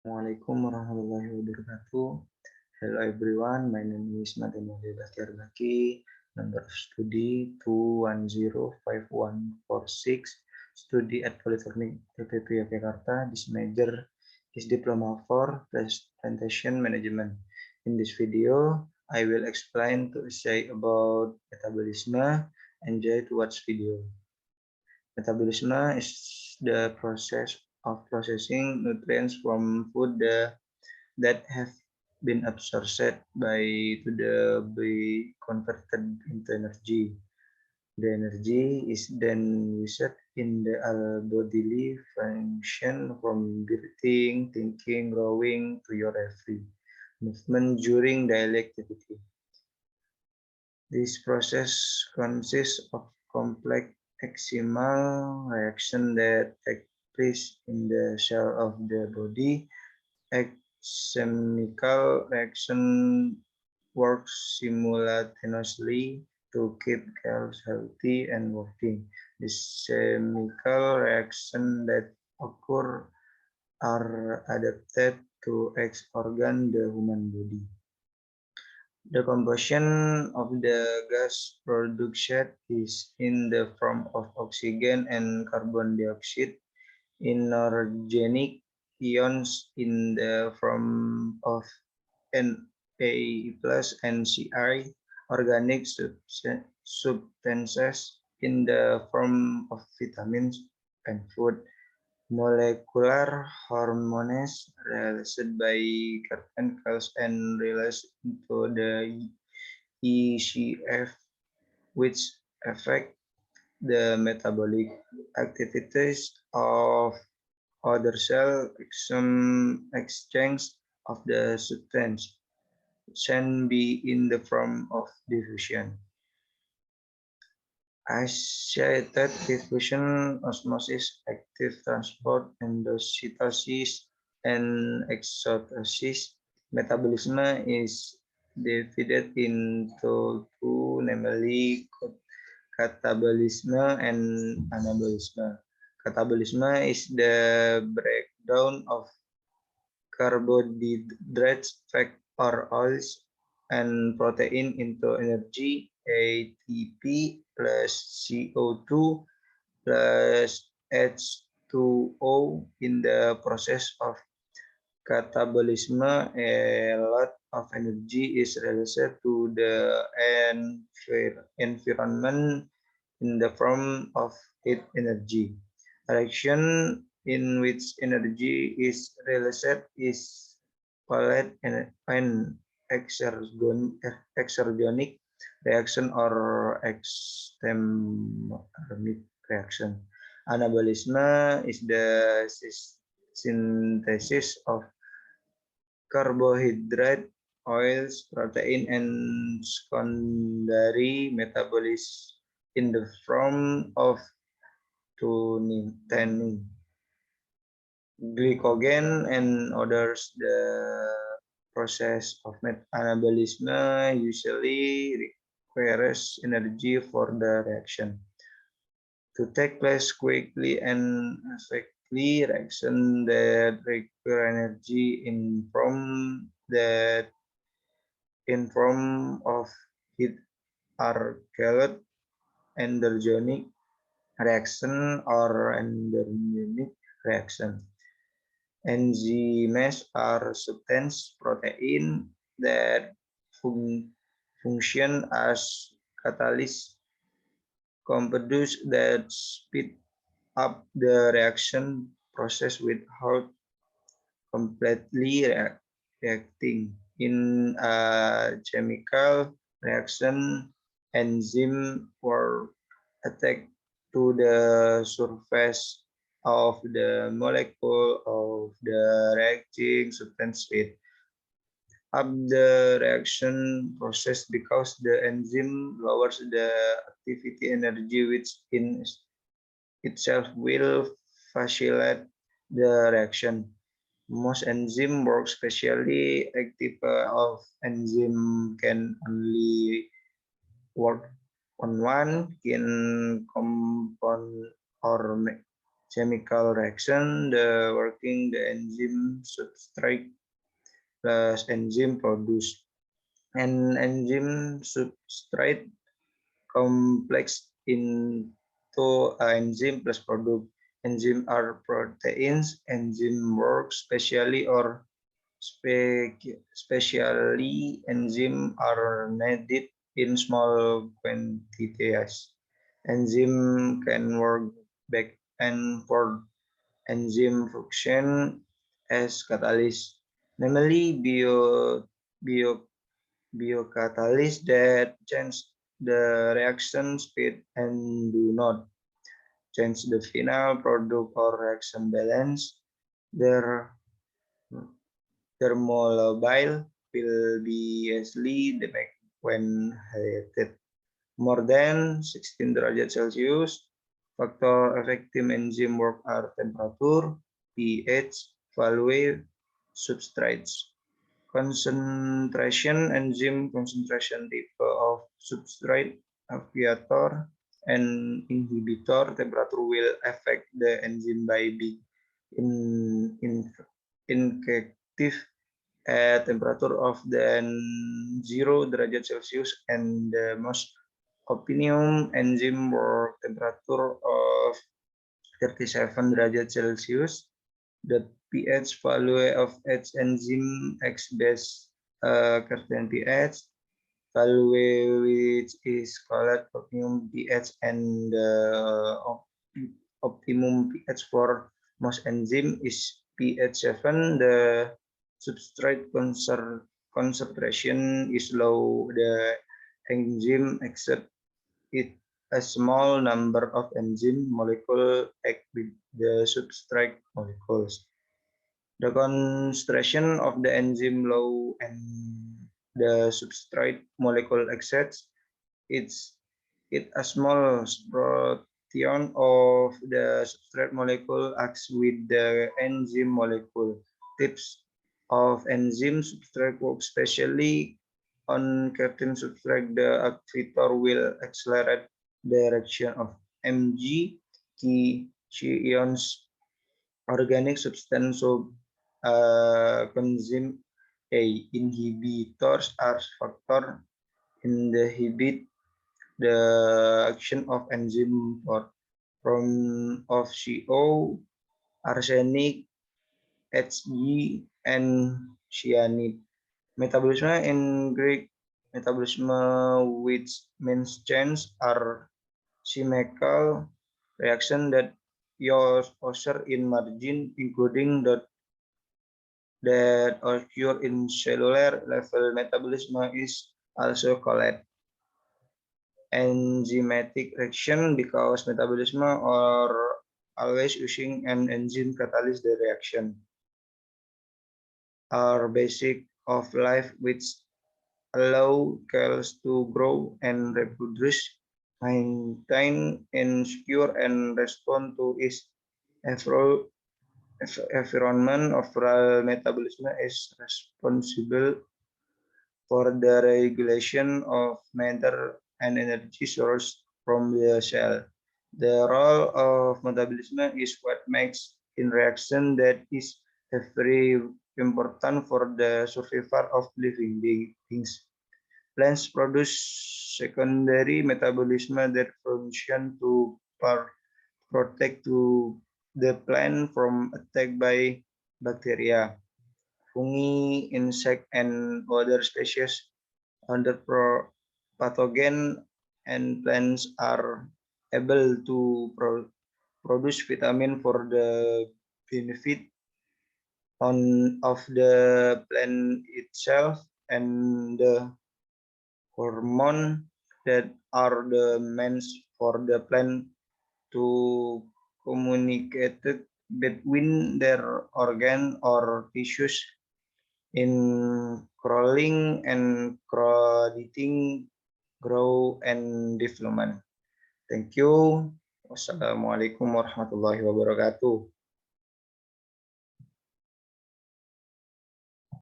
Assalamualaikum warahmatullahi wabarakatuh. Hello everyone, my name is Matenali Bastiar Baki, number of study 2105146, study at Polytechnic TPP Yogyakarta. This major is Diploma for Presentation Management. In this video, I will explain to say about metabolism. Enjoy to watch video. Metabolism is the process of processing nutrients from food that have been absorbed by be converted into energy. The energy is then used in the bodily function from breathing, thinking, growing to your every movement during daily activity. This process consists of complex enzymatic reactions that take place in the cell of the body. Chemical reaction works simultaneously to keep cells healthy and working. These chemical reactions that occur are adapted to each organ the human body. The combustion of the gas produced is in the form of oxygen and carbon dioxide. Inorganic ions in the form of Na plus and Ci, organic substances in the form of vitamins and food, molecular hormones released by chemicals and released into the ECF, which affect the metabolic activities of other cell. Exchange of the substance can be in the form of diffusion. Associated diffusion, osmosis, active transport, endocytosis, and exotosis. Metabolism is divided into two, namely catabolism and anabolism. Catabolism is the breakdown of carbohydrates, fat or oils, and protein into energy, ATP plus CO2 plus H2O. In the process of catabolism, a lot of energy is released to the environment in the form of heat energy. Reaction in which energy is released is called an exergonic reaction or exothermic reaction. Anabolism is the synthesis of carbohydrate, oils, protein, and secondary metabolism in the form of tannin, glycogen, and others. The process of anabolism usually requires energy for the reaction to take place quickly and effectively. Reaction that require energy in form of heat are called endergonic reaction or endermic reaction. Enzymes are substance protein that function as catalyst compounds that speed up the reaction process without completely reacting. In a chemical reaction, enzyme will attack to the surface of the molecule of the reacting substance with up the reaction process because the enzyme lowers the activity energy, which in itself will facilitate the reaction. Most enzyme work specially active of enzyme can only work on one kin compound or chemical reaction, the working the enzyme substrate plus enzyme produce. An enzyme substrate complex into enzyme plus product. Enzyme are proteins. Enzyme work specially or specially enzyme are needed in small quantities. Enzyme can work back and forth. Enzyme function as catalyst, namely biocatalysts that change the reaction speed and do not change the final product or reaction balance. Their thermolabile will be easily detected when heated more than 16 derajat Celcius. Faktor affecting enzyme work are temperature, pH, value, substrates, concentration, enzyme concentration, type of substrate, aviator, and inhibitor. Temperature will affect the enzyme by being inactive at temperature of than 0 derajat Celcius, and the most optimum enzyme work temperature of 37 derajat Celcius. The pH value of each enzyme X base certain pH value which is called optimum pH, and optimum pH for most enzyme is pH 7. The substrate concentration is low. The enzyme accept it a small number of enzyme molecules act with the substrate molecules. The concentration of the enzyme low and the substrate molecule exceeds it a small protein of the substrate molecule acts with the enzyme molecule. Tips of enzyme substrate work, especially on certain substrate, the activator will accelerate the reaction of Mg, key ions, organic substance. So, coenzyme A inhibitors are factor inhibit the action of enzyme for from of CO, arsenic, Hg, and cyanide. Metabolism in Greek, metabolism, which means change, are chemical reaction that occur in margin, including that occur in cellular level. Metabolism is also called enzymatic reaction because metabolism are always using an enzyme catalyze the reaction. Are basic of life which allow cells to grow and reproduce, maintain, insecure, and respond to its environment. Overall metabolism is responsible for the regulation of matter and energy source from the cell. The role of metabolism is what makes in reaction that is very important for the survival of living beings. Plants produce secondary metabolism that function to protect the plant from attack by bacteria, fungi, insect, and other species under pathogen, and plants are able to produce vitamin for the benefit of the plant itself, and the hormone that are the means for the plant to communicate between their organ or tissues in crawling and crowding, grow, and development. Thank you. Wassalamualaikum warahmatullahi wabarakatuh.